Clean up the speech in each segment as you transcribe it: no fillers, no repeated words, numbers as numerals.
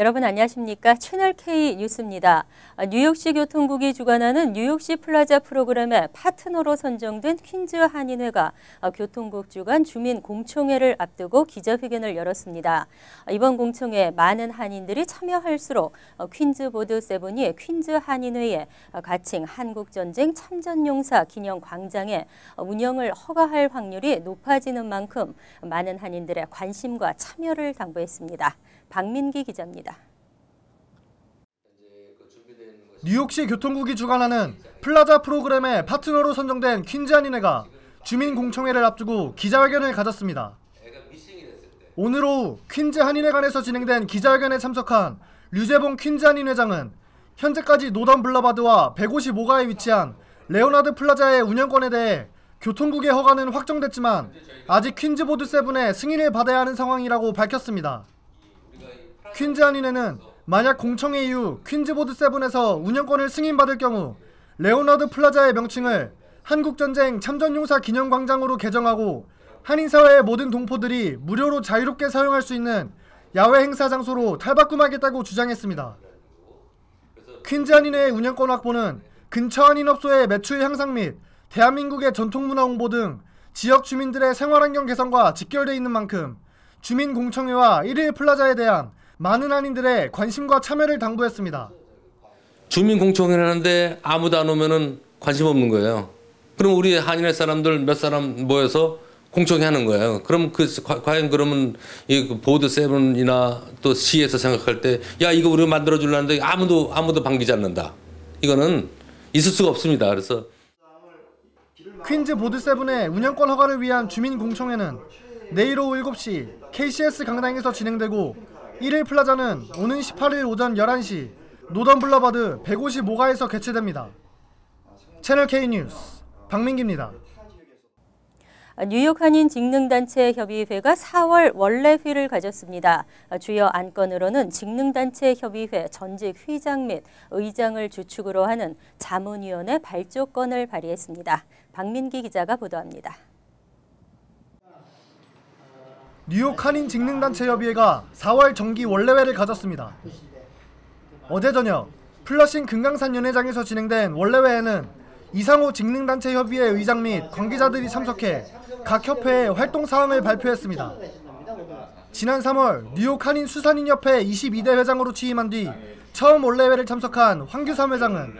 여러분 안녕하십니까? 채널K 뉴스입니다. 뉴욕시 교통국이 주관하는 뉴욕시 플라자 프로그램의 파트너로 선정된 퀸즈 한인회가 교통국 주관 주민 공청회를 앞두고 기자회견을 열었습니다. 이번 공청회에 많은 한인들이 참여할수록 퀸즈 보드 세븐이 퀸즈 한인회에 가칭 한국전쟁 참전용사 기념 광장의 운영을 허가할 확률이 높아지는 만큼 많은 한인들의 관심과 참여를 당부했습니다. 박민기 기자입니다. 뉴욕시 교통국이 주관하는 플라자 프로그램의 파트너로 선정된 퀸즈 한인회가 주민 공청회를 앞두고 기자회견을 가졌습니다. 오늘 오후 퀸즈 한인회관에서 진행된 기자회견에 참석한 류재봉 퀸즈 한인회장은 현재까지 노던 블러바드와 155가에 위치한 레오나드 플라자의 운영권에 대해 교통국의 허가는 확정됐지만 아직 퀸즈 보드 세븐의 승인을 받아야 하는 상황이라고 밝혔습니다. 퀸즈 한인회는 만약 공청회 이후 퀸즈 보드 세븐에서 운영권을 승인받을 경우 레오나드 플라자의 명칭을 한국전쟁 참전용사 기념광장으로 개정하고 한인사회의 모든 동포들이 무료로 자유롭게 사용할 수 있는 야외 행사 장소로 탈바꿈하겠다고 주장했습니다. 퀸즈 한인회의 운영권 확보는 근처 한인업소의 매출 향상 및 대한민국의 전통문화 홍보 등 지역 주민들의 생활환경 개선과 직결되어 있는 만큼 주민 공청회와 1일 플라자에 대한 많은 한인들의 관심과 참여를 당부했습니다. 주민 공청회를 하는데 아무도 안 오면은 관심 없는 거예요. 그럼 우리 한인회 사람들 몇 사람 모여서 공청회 하는 거예요. 그럼 과연 그러면 이 보드 세븐이나 또 시에서 생각할 때 야 이거 우리가 만들어 주려는데 아무도 반기지 않는다. 이거는 있을 수가 없습니다. 그래서 퀸즈 보드 세븐의 운영권 허가를 위한 주민 공청회는 내일 오후 7시 KCS 강당에서 진행되고 1일 플라자는 오는 18일 오전 11시 노던 블러바드 155가에서 개최됩니다. 채널K 뉴스 박민기입니다. 뉴욕 한인 직능단체 협의회가 4월 원래 회를 가졌습니다. 주요 안건으로는 직능단체 협의회 전직 회장 및 의장을 주축으로 하는 자문위원회 발족권을 발의했습니다. 박민기 기자가 보도합니다. 뉴욕 한인 직능단체 협의회가 4월 정기 원래회를 가졌습니다. 어제 저녁 플러싱 금강산 연회장에서 진행된 원래회에는 이상호 직능단체 협의회 의장 및 관계자들이 참석해 각 협회의 활동 사항을 발표했습니다. 지난 3월 뉴욕 한인 수산인협회 22대 회장으로 취임한 뒤 처음 원래회를 참석한 황규삼 회장은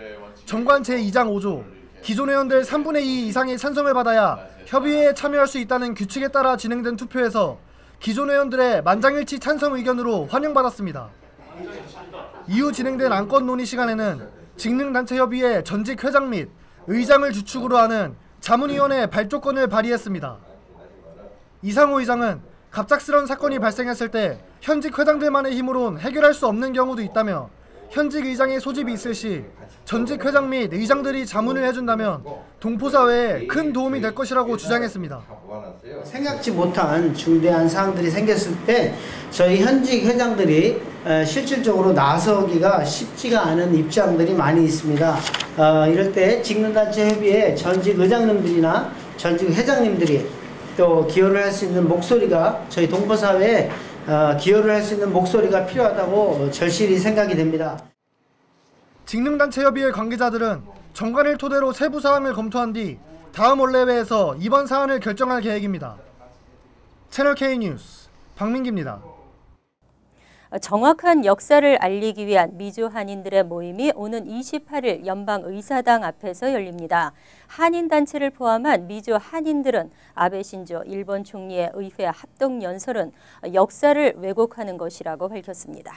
정관 제2장 5조 기존 회원들 3분의 2 이상의 찬성을 받아야 협의회에 참여할 수 있다는 규칙에 따라 진행된 투표에서 기존 회원들의 만장일치 찬성 의견으로 환영받았습니다. 이후 진행된 안건 논의 시간에는 직능단체협의회 전직 회장 및 의장을 주축으로 하는 자문위원회 발족권을 발의했습니다. 이상호 의장은 갑작스런 사건이 발생했을 때 현직 회장들만의 힘으론 해결할 수 없는 경우도 있다며 현직 의장의 소집이 있을 시 전직 회장 및 의장들이 자문을 해준다면 동포사회에 큰 도움이 될 것이라고 주장했습니다. 생각지 못한 중대한 사항들이 생겼을 때 저희 현직 회장들이 실질적으로 나서기가 쉽지가 않은 입장들이 많이 있습니다. 이럴 때 직능단체 협의회 전직 의장님들이나 전직 회장님들이 또 기여를 할 수 있는 목소리가 저희 동포사회에 기여를 할 수 있는 목소리가 필요하다고 절실히 생각이 됩니다. 직능단체협의회 관계자들은 정관을 토대로 세부 사항을 검토한 뒤 다음 원래회에서 이번 사안을 결정할 계획입니다. 채널K 뉴스 박민기입니다. 정확한 역사를 알리기 위한 미주 한인들의 모임이 오는 28일 연방의사당 앞에서 열립니다. 한인단체를 포함한 미주 한인들은 아베 신조 일본 총리의 의회 합동연설은 역사를 왜곡하는 것이라고 밝혔습니다.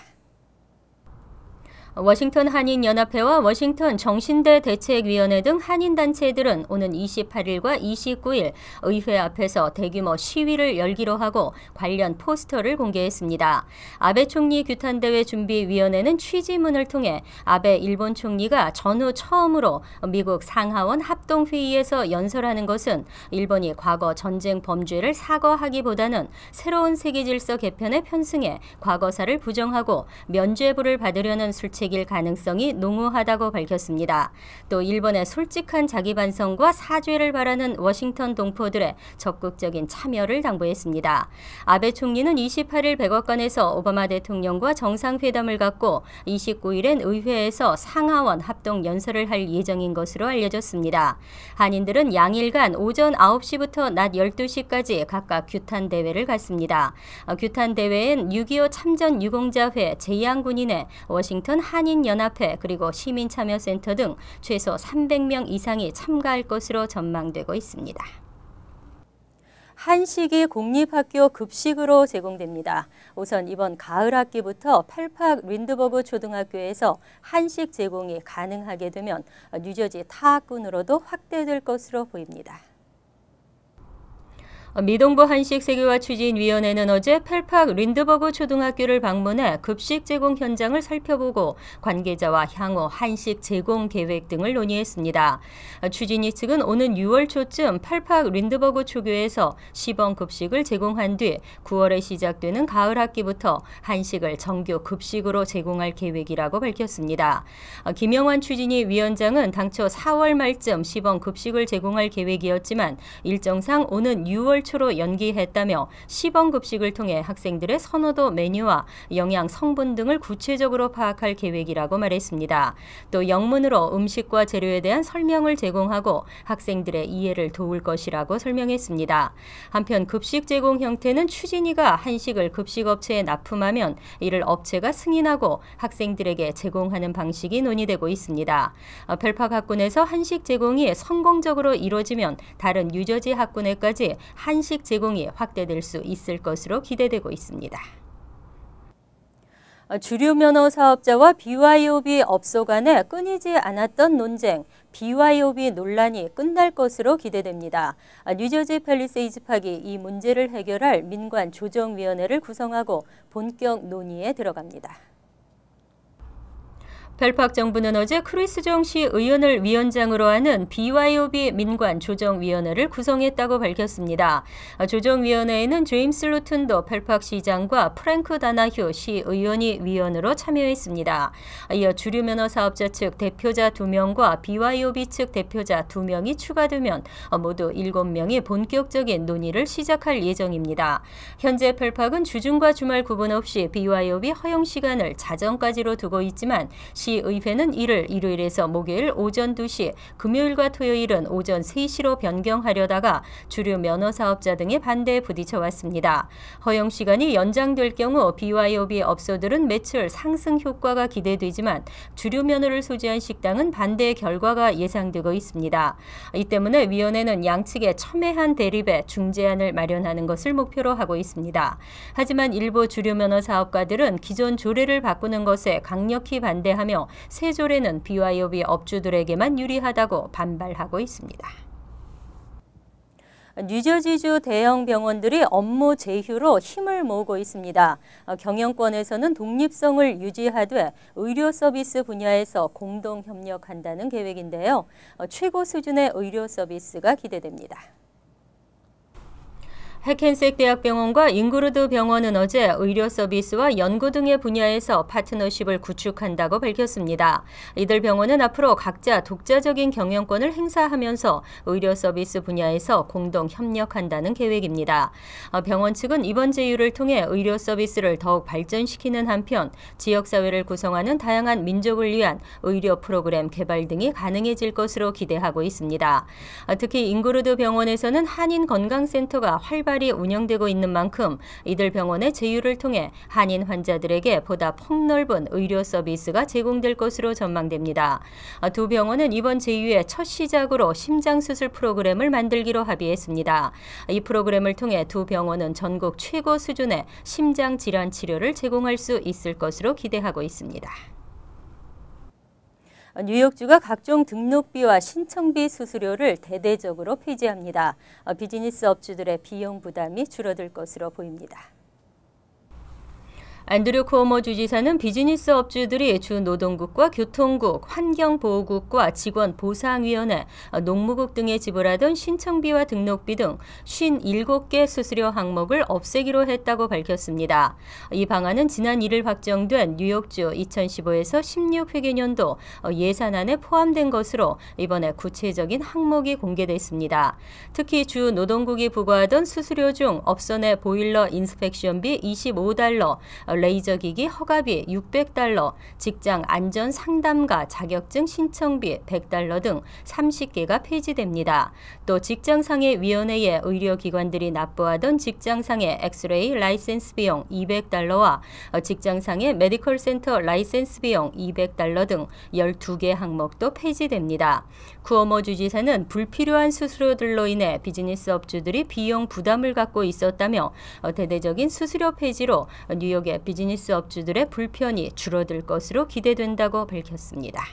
워싱턴 한인연합회와 워싱턴 정신대 대책위원회 등 한인단체들은 오는 28일과 29일 의회 앞에서 대규모 시위를 열기로 하고 관련 포스터를 공개했습니다. 아베 총리 규탄대회 준비위원회는 취지문을 통해 아베 일본 총리가 전후 처음으로 미국 상하원 합동회의에서 연설하는 것은 일본이 과거 전쟁 범죄를 사과하기보다는 새로운 세계질서 개편에 편승해 과거사를 부정하고 면죄부를 받으려는 술책 생길 가능성이 농후하다고 밝혔습니다. 또 일본의 솔직한 자기 반성과 사죄를 바라는 워싱턴 동포들의 적극적인 참여를 당부했습니다. 아베 총리는 28일 백악관에서 오바마 대통령과 정상회담을 갖고 29일엔 의회에서 상하원 합동 연설을 할 예정인 것으로 알려졌습니다. 한인들은 양일간 오전 9시부터 낮 12시까지 각각 규탄 대회를 갖습니다. 규탄 대회엔 6.25 참전 유공자회, 제양군인회, 워싱턴 한인연합회 그리고 시민참여센터 등 최소 300명 이상이 참가할 것으로 전망되고 있습니다. 한식이 공립학교 급식으로 제공됩니다. 우선 이번 가을 학기부터 펠팍 린드버그 초등학교에서 한식 제공이 가능하게 되면 뉴저지 타 학군으로도 확대될 것으로 보입니다. 미동부 한식세계화추진위원회는 어제 펠팍 린드버그 초등학교를 방문해 급식 제공 현장을 살펴보고 관계자와 향후 한식 제공 계획 등을 논의했습니다. 추진위 측은 오는 6월 초쯤 펠팍 린드버그 초교에서 시범 급식을 제공한 뒤 9월에 시작되는 가을 학기부터 한식을 정규 급식으로 제공할 계획이라고 밝혔습니다. 김영환 추진위 위원장은 당초 4월 말쯤 시범 급식을 제공할 계획이었지만 일정상 오는 6월 초로 연기했다며 시범 급식을 통해 학생들의 선호도 메뉴와 영양 성분 등을 구체적으로 파악할 계획이라고 말했습니다. 또 영문으로 음식과 재료에 대한 설명을 제공하고 학생들의 이해를 도울 것이라고 설명했습니다. 한편 급식 제공 형태는 추진위가 한식을 급식업체에 납품하면 이를 업체가 승인하고 학생들에게 제공하는 방식이 논의되고 있습니다. 펠팍 학군에서 한식 제공이 성공적으로 이루어지면 다른 뉴저지 학군에까지 한식 제공이 확대될 수 있을 것으로 기대되고 있습니다. 주류 면허 사업자와 BYOB 업소 간에 끊이지 않았던 논쟁, BYOB 논란이 끝날 것으로 기대됩니다. 뉴저지 팰리세이즈 파기 이 문제를 해결할 민관 조정위원회를 구성하고 본격 논의에 들어갑니다. 펠팍 정부는 어제 크리스 정 시 의원을 위원장으로 하는 BYOB 민관 조정위원회를 구성했다고 밝혔습니다. 조정위원회에는 제임스 루튼도 펠팍 시장과 프랭크 다나휴 시 의원이 위원으로 참여했습니다. 이어 주류 면허 사업자 측 대표자 2명과 BYOB 측 대표자 2명이 추가되면 모두 7명이 본격적인 논의를 시작할 예정입니다. 현재 펠팍은 주중과 주말 구분 없이 BYOB 허용 시간을 자정까지로 두고 있지만 시의회는 이를 일요일에서 목요일 오전 2시, 금요일과 토요일은 오전 3시로 변경하려다가 주류 면허 사업자 등의 반대에 부딪혀 왔습니다. 허용 시간이 연장될 경우 BYOB 업소들은 매출 상승 효과가 기대되지만 주류 면허를 소지한 식당은 반대의 결과가 예상되고 있습니다. 이 때문에 위원회는 양측의 첨예한 대립에 중재안을 마련하는 것을 목표로 하고 있습니다. 하지만 일부 주류 면허 사업가들은 기존 조례를 바꾸는 것에 강력히 반대하며 새 조례는 BYOB 업주들에게만 유리하다고 반발하고 있습니다. 뉴저지주 대형 병원들이 업무 제휴로 힘을 모으고 있습니다. 경영권에서는 독립성을 유지하되 의료 서비스 분야에서 공동 협력한다는 계획인데요. 최고 수준의 의료 서비스가 기대됩니다. 해켄색 대학병원과 잉그루드 병원은 어제 의료 서비스와 연구 등의 분야에서 파트너십을 구축한다고 밝혔습니다. 이들 병원은 앞으로 각자 독자적인 경영권을 행사하면서 의료 서비스 분야에서 공동 협력한다는 계획입니다. 병원 측은 이번 제휴를 통해 의료 서비스를 더욱 발전시키는 한편 지역사회를 구성하는 다양한 민족을 위한 의료 프로그램 개발 등이 가능해질 것으로 기대하고 있습니다. 특히 잉그루드 병원에서는 한인 건강센터가 활발히 운영되고 있는 만큼 이들 병원의 제휴를 통해 한인 환자들에게 보다 폭넓은 의료 서비스가 제공될 것으로 전망됩니다. 두 병원은 이번 제휴의 첫 시작으로 심장수술 프로그램을 만들기로 합의했습니다. 이 프로그램을 통해 두 병원은 전국 최고 수준의 심장 질환 치료를 제공할 수 있을 것으로 기대하고 있습니다. 뉴욕주가 각종 등록비와 신청비 수수료를 대대적으로 폐지합니다. 비즈니스 업주들의 비용 부담이 줄어들 것으로 보입니다. 앤드류 쿠오모 주지사는 비즈니스 업주들이 주 노동국과 교통국, 환경보호국과 직원보상위원회, 농무국 등에 지불하던 신청비와 등록비 등 57개 수수료 항목을 없애기로 했다고 밝혔습니다. 이 방안은 지난 1일 확정된 뉴욕주 2015에서 16회계년도 예산안에 포함된 것으로 이번에 구체적인 항목이 공개됐습니다. 특히 주 노동국이 부과하던 수수료 중 업선의 보일러 인스펙션비 $25, 레이저기기 허가비 $600, 직장 안전 상담가 자격증 신청비 $100 등 30개가 폐지됩니다. 또 직장상해 위원회에 의료기관들이 납부하던 직장상해 엑스레이 라이센스 비용 $200와 직장상해 메디컬 센터 라이센스 비용 $200 등 12개 항목도 폐지됩니다. 쿠오모 주지사는 불필요한 수수료들로 인해 비즈니스 업주들이 비용 부담을 갖고 있었다며 대대적인 수수료 폐지로 뉴욕의 비즈니스 업주들의 불편이 줄어들 것으로 기대된다고 밝혔습니다.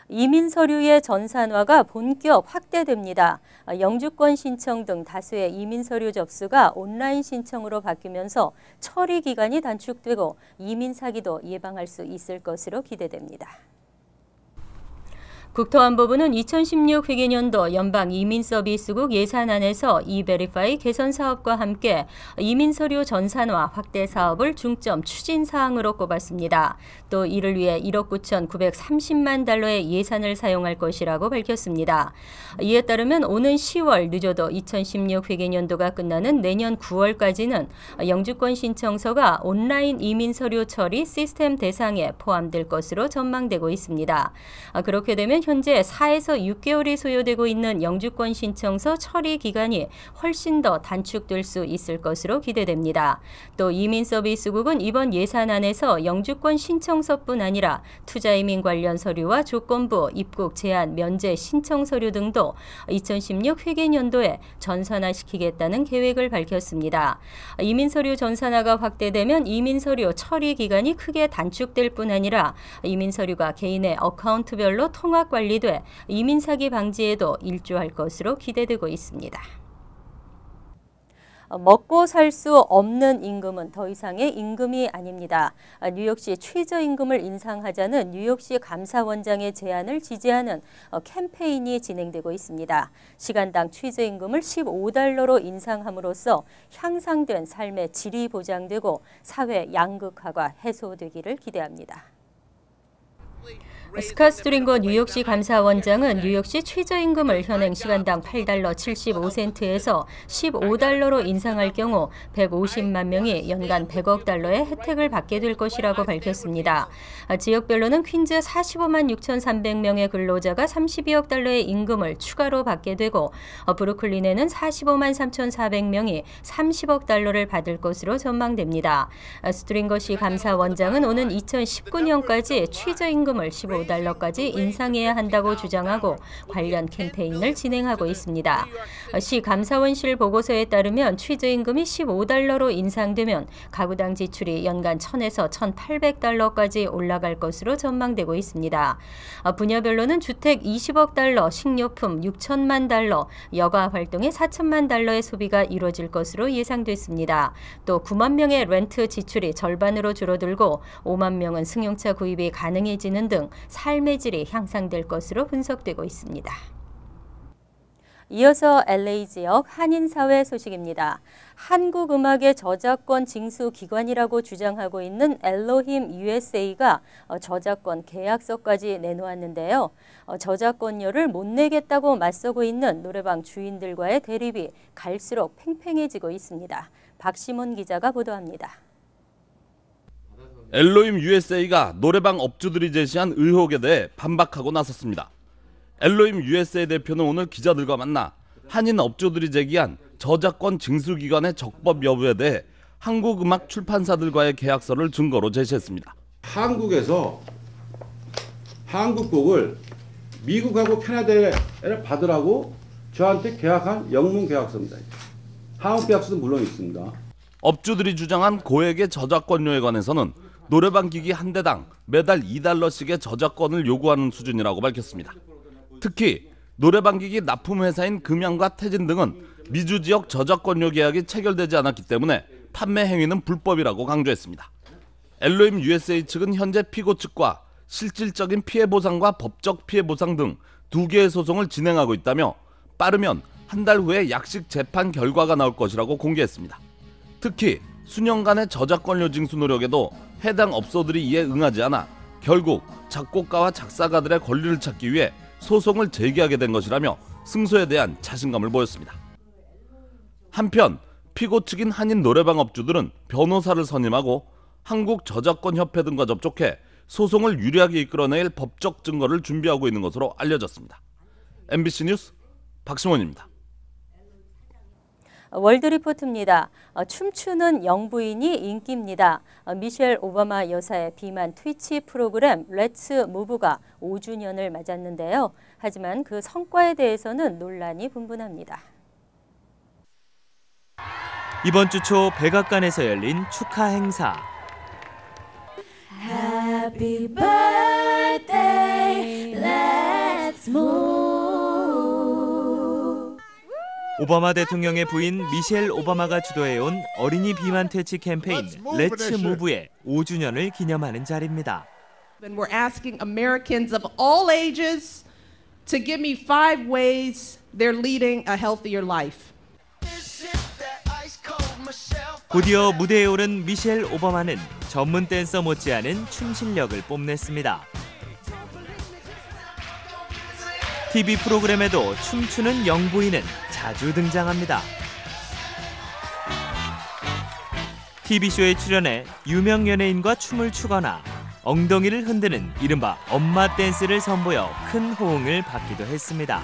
이민 서류의 전산화가 본격 확대됩니다. 영주권 신청 등 다수의 이민 서류 접수가 온라인 신청으로 바뀌면서 처리 기간이 단축되고 이민 사기도 예방할 수 있을 것으로 기대됩니다. 국토안보부는 2016 회계년도 연방이민서비스국 예산안에서 E-Verify 개선 사업과 함께 이민서류 전산화 확대 사업을 중점 추진 사항으로 꼽았습니다. 또 이를 위해 1억 9,930만 달러의 예산을 사용할 것이라고 밝혔습니다. 이에 따르면 오는 10월 늦어도 2016 회계년도가 끝나는 내년 9월까지는 영주권 신청서가 온라인 이민서류 처리 시스템 대상에 포함될 것으로 전망되고 있습니다. 그렇게 되면 현재 4에서 6개월이 소요되고 있는 영주권 신청서 처리 기간이 훨씬 더 단축될 수 있을 것으로 기대됩니다. 또 이민서비스국은 이번 예산안에서 영주권 신청서뿐 아니라 투자이민 관련 서류와 조건부, 입국 제한, 면제 신청 서류 등도 2016 회계년도에 전산화시키겠다는 계획을 밝혔습니다. 이민서류 전산화가 확대되면 이민서류 처리 기간이 크게 단축될 뿐 아니라 이민서류가 개인의 어카운트별로 통합 관리돼 이민 사기 방지에도 일조할 것으로 기대되고 있습니다. 먹고 살 수 없는 임금은 더 이상의 임금이 아닙니다. 뉴욕시 최저임금을 인상하자는 뉴욕시 감사원장의 제안을 지지하는 캠페인이 진행되고 있습니다. 시간당 최저임금을 $15로 인상함으로써 향상된 삶의 질이 보장되고 사회 양극화가 해소되기를 기대합니다. 스캇 스트링거 뉴욕시 감사원장은 뉴욕시 최저임금을 현행 시간당 $8.75에서 $15로 인상할 경우 150만 명이 연간 $100억 혜택을 받게 될 것이라고 밝혔습니다. 지역별로는 퀸즈 45만 6,300명의 근로자가 $32억 임금을 추가로 받게 되고 브루클린에는 45만 3,400명이 $30억 받을 것으로 전망됩니다. 스트링거시 감사원장은 오는 2019년까지 최저임금을 $15까지 인상해야 한다고 주장하고 관련 캠페인을 진행하고 있습니다. 시 감사원실 보고서에 따르면 최저임금이 $15로 인상되면 가구당 지출이 연간 $1,000에서 $1,800까지 올라갈 것으로 전망되고 있습니다. 분야별로는 주택 $20억, 식료품 $6천만, 여가 활동에 $4천만 소비가 이루어질 것으로 예상됐습니다. 또 9만 명의 렌트 지출이 절반으로 줄어들고 5만 명은 승용차 구입이 가능해지는 등 삶의 질이 향상될 것으로 분석되고 있습니다. 이어서 LA 지역 한인사회 소식입니다. 한국 음악의 저작권 징수 기관이라고 주장하고 있는 엘로힘 USA가 저작권 계약서까지 내놓았는데요. 저작권료를 못 내겠다고 맞서고 있는 노래방 주인들과의 대립이 갈수록 팽팽해지고 있습니다. 박시몬 기자가 보도합니다. 엘로힘 USA가 노래방 업주들이 제시한 의혹에 대해 반박하고 나섰습니다. 엘로힘 USA 대표는 오늘 기자들과 만나 한인 업주들이 제기한 저작권 징수기관의 적법 여부에 대해 한국 음악 출판사들과의 계약서를 증거로 제시했습니다. 한국에서 한국 곡을 미국하고 캐나다에 받으라고 저한테 계약한 영문 계약서입니다. 한국 계약서도 물론 있습니다. 업주들이 주장한 고액의 저작권료에 관해서는 노래방 기기 한 대당 매달 $2씩의 저작권을 요구하는 수준이라고 밝혔습니다. 특히 노래방 기기 납품 회사인 금양과 태진 등은 미주 지역 저작권료 계약이 체결되지 않았기 때문에 판매 행위는 불법이라고 강조했습니다. 엘로임 USA 측은 현재 피고 측과 실질적인 피해 보상과 법적 피해 보상 등 2개의 소송을 진행하고 있다며 빠르면 한 달 후에 약식 재판 결과가 나올 것이라고 공개했습니다. 특히 수년간의 저작권료 징수 노력에도 해당 업소들이 이에 응하지 않아 결국 작곡가와 작사가들의 권리를 찾기 위해 소송을 제기하게 된 것이라며 승소에 대한 자신감을 보였습니다. 한편 피고 측인 한인 노래방 업주들은 변호사를 선임하고 한국저작권협회 등과 접촉해 소송을 유리하게 이끌어낼 법적 증거를 준비하고 있는 것으로 알려졌습니다. MBC 뉴스 박승원입니다. 월드리포트입니다. 춤추는 영부인이 인기입니다. 미셸 오바마 여사의 비만 트위치 프로그램 렛츠 무브가 5주년을 맞았는데요. 하지만 그 성과에 대해서는 논란이 분분합니다. 이번 주 초 백악관에서 열린 축하 행사. Happy birthday, let's move. 오바마 대통령의 부인 미셸 오바마가 주도해온 어린이 비만 퇴치 캠페인 렛츠 무브의 5주년을 기념하는 자리입니다. And we're asking Americans of all ages to give me 5 ways they're leading a healthier life. 곧이어 무대에 오른 미셸 오바마는 전문 댄서 못지않은 춤 실력을 뽐냈습니다. TV 프로그램에도 춤추는 영부인은 자주 등장합니다. TV쇼에 출연해 유명 연예인과 춤을 추거나 엉덩이를 흔드는 이른바 엄마 댄스를 선보여 큰 호응을 받기도 했습니다.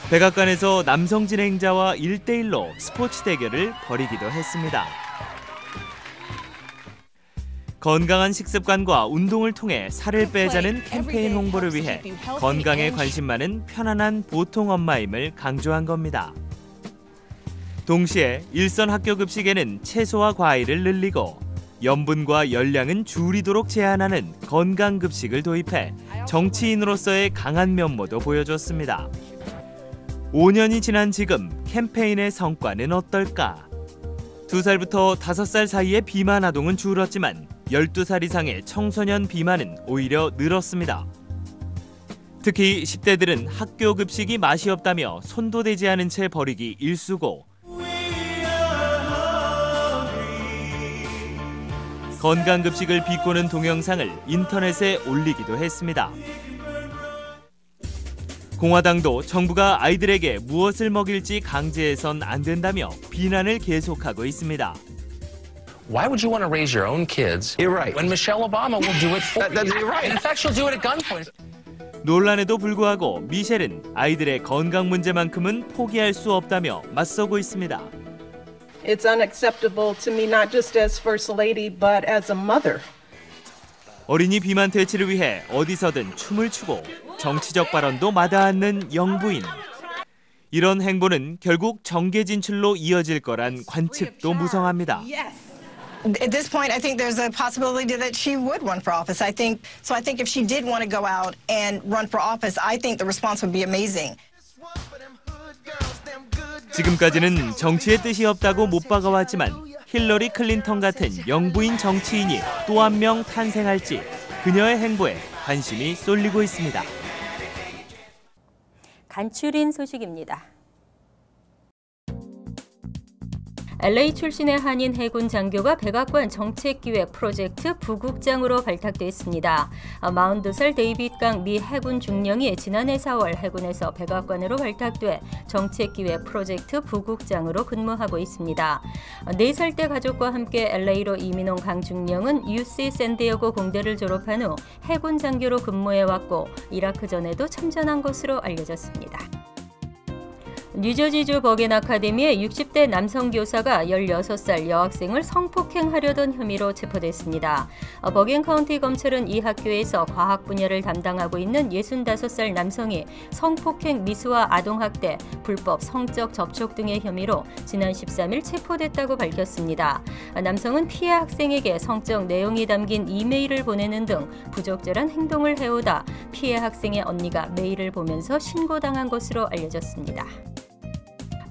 백악관에서 남성 진행자와 1대1로 스포츠 대결을 벌이기도 했습니다. 건강한 식습관과 운동을 통해 살을 빼자는 캠페인 홍보를 위해 건강에 관심 많은 편안한 보통 엄마임을 강조한 겁니다. 동시에 일선 학교 급식에는 채소와 과일을 늘리고 염분과 열량은 줄이도록 제한하는 건강 급식을 도입해 정치인으로서의 강한 면모도 보여줬습니다. 5년이 지난 지금 캠페인의 성과는 어떨까? 2살부터 5살 사이의 비만 아동은 줄었지만 12살 이상의 청소년 비만은 오히려 늘었습니다. 특히 10대들은 학교 급식이 맛이 없다며 손도 대지 않은 채 버리기 일쑤고 건강 급식을 비꼬는 동영상을 인터넷에 올리기도 했습니다. 공화당도 정부가 아이들에게 무엇을 먹일지 강제해선 안 된다며 비난을 계속하고 있습니다. Why would you want to raise your own kids? You're right. When Michelle Obama will do it for you. You're right. In fact, she'll do it at gunpoint. 논란에도 불구하고 미셸은 아이들의 건강 문제만큼은 포기할 수 없다며 맞서고 있습니다. It's unacceptable to me not just as First Lady but as a mother. 어린이 비만 퇴치를 위해 어디서든 춤을 추고 정치적 발언도 마다않는 영부인. 이런 행보는 결국 정계 진출로 이어질 거란 관측도 무성합니다. At this point, I think there's a possibility that she would run for office. I think if she did want to go out and run for office, I think the response would be amazing. 지금까지는 정치의 뜻이 없다고 못 박아왔지만 힐러리 클린턴 같은 영부인 정치인이 또 한 명 탄생할지 그녀의 행보에 관심이 쏠리고 있습니다. 간추린 소식입니다. LA 출신의 한인 해군 장교가 백악관 정책기획 프로젝트 부국장으로 발탁됐습니다. 42살 데이빗 강 미 해군 중령이 지난해 4월 해군에서 백악관으로 발탁돼 정책기획 프로젝트 부국장으로 근무하고 있습니다. 4살 때 가족과 함께 LA로 이민 온 강 중령은 UC 샌디에고 공대를 졸업한 후 해군 장교로 근무해왔고 이라크전에도 참전한 것으로 알려졌습니다. 뉴저지주 버겐 아카데미의 60대 남성 교사가 16살 여학생을 성폭행하려던 혐의로 체포됐습니다. 버겐 카운티 검찰은 이 학교에서 과학 분야를 담당하고 있는 65살 남성이 성폭행 미수와 아동학대, 불법 성적 접촉 등의 혐의로 지난 13일 체포됐다고 밝혔습니다. 남성은 피해 학생에게 성적 내용이 담긴 이메일을 보내는 등 부적절한 행동을 해오다 피해 학생의 언니가 메일을 보면서 신고당한 것으로 알려졌습니다.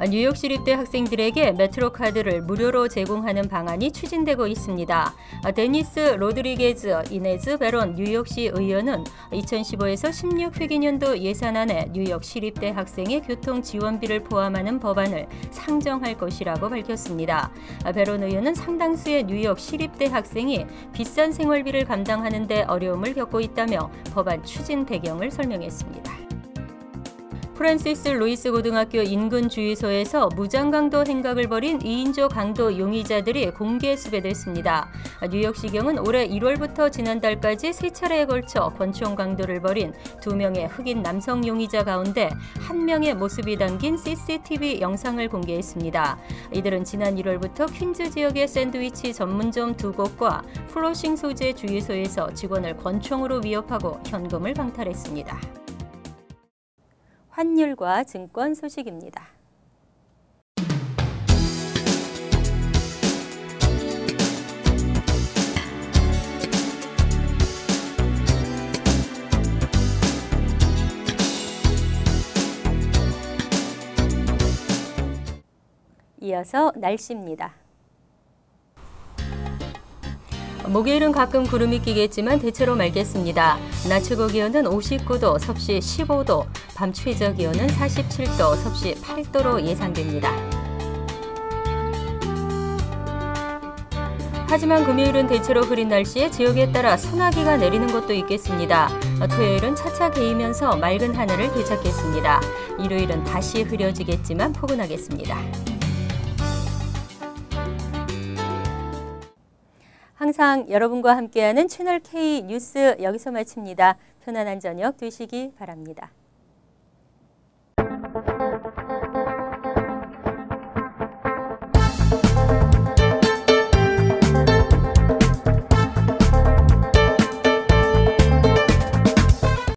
뉴욕시립대 학생들에게 메트로카드를 무료로 제공하는 방안이 추진되고 있습니다. 데니스 로드리게즈 이네즈 베론 뉴욕시 의원은 2015에서 16회기년도 예산안에 뉴욕시립대 학생의 교통 지원비를 포함하는 법안을 상정할 것이라고 밝혔습니다. 베론 의원은 상당수의 뉴욕 시립대 학생이 비싼 생활비를 감당하는 데 어려움을 겪고 있다며 법안 추진 배경을 설명했습니다. 프란시스 루이스 고등학교 인근 주유소에서 무장강도 행각을 벌인 2인조 강도 용의자들이 공개 수배됐습니다. 뉴욕시경은 올해 1월부터 지난달까지 3차례에 걸쳐 권총 강도를 벌인 2명의 흑인 남성 용의자 가운데 1명의 모습이 담긴 CCTV 영상을 공개했습니다. 이들은 지난 1월부터 퀸즈 지역의 샌드위치 전문점 2곳과 플러싱 소재 주유소에서 직원을 권총으로 위협하고 현금을 방탈했습니다. 환율과 증권 소식입니다. 이어서 날씨입니다. 목요일은 가끔 구름이 끼겠지만 대체로 맑겠습니다. 낮 최고 기온은 59도, 섭씨 15도, 밤 최저 기온은 47도, 섭씨 8도로 예상됩니다. 하지만 금요일은 대체로 흐린 날씨에 지역에 따라 소나기가 내리는 곳도 있겠습니다. 토요일은 차차 개이면서 맑은 하늘을 되찾겠습니다. 일요일은 다시 흐려지겠지만 포근하겠습니다. 항상 여러분과 함께하는 채널 K 뉴스 여기서 마칩니다. 편안한 저녁 되시기 바랍니다.